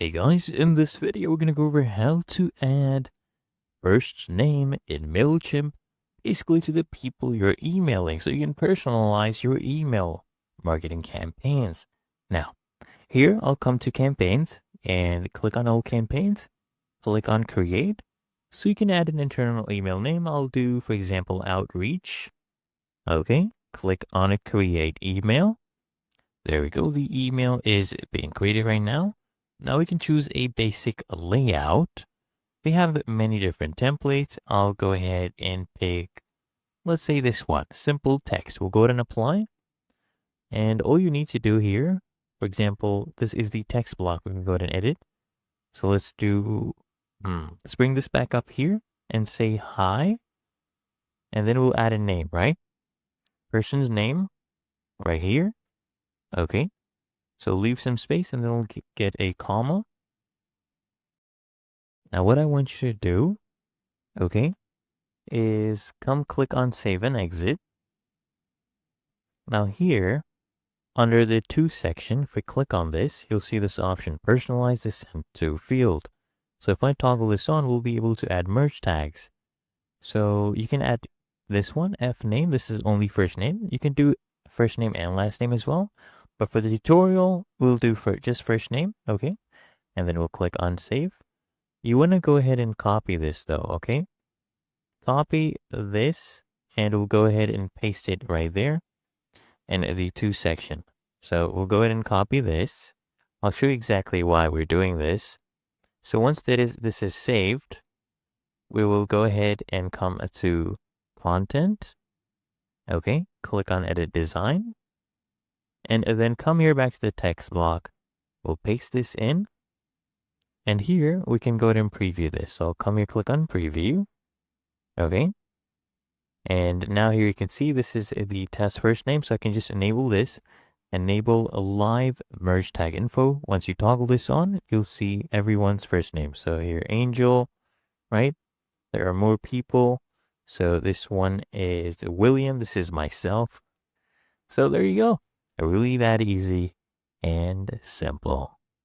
Hey guys, in this video we're gonna go over how to add first name in Mailchimp basically to the people you're emailing so you can personalize your email marketing campaigns. Now, here I'll come to campaigns and click on all campaigns, click on create. So you can add an internal email name. I'll do, for example, outreach. Okay, click on a create email. There we go. The email is being created right now. Now we can choose a basic layout. They have many different templates. I'll go ahead and pick, let's say this one, simple text. We'll go ahead and apply. And all you need to do here, for example, this is the text block. We can go ahead and edit. So let's let's bring this back up here and say hi. And then we'll add a name, right? Person's name right here. Okay. So leave some space and then we'll get a comma. Now what I want you to do, okay, is come click on save and exit. Now here, under the to section, if we click on this, you'll see this option, personalize the send to field. So if I toggle this on, we'll be able to add merge tags. So you can add this one, F name, this is only first name. You can do first name and last name as well. But for the tutorial, we'll do for just first name, okay? And then we'll click on save. You want to go ahead and copy this though, okay? Copy this and we'll go ahead and paste it right there in the to section. So we'll go ahead and copy this. I'll show you exactly why we're doing this. So once this is saved, we will go ahead and come to content. Okay, click on edit design. And then come here back to the text block. We'll paste this in. And here we can go ahead and preview this. So I'll come here, click on preview. Okay. And now here you can see this is the test first name. So I can just enable this, enable a live merge tag info. Once you toggle this on, you'll see everyone's first name. So here, Angel, right? There are more people. So this one is William. This is myself. So there you go. Really that easy and simple.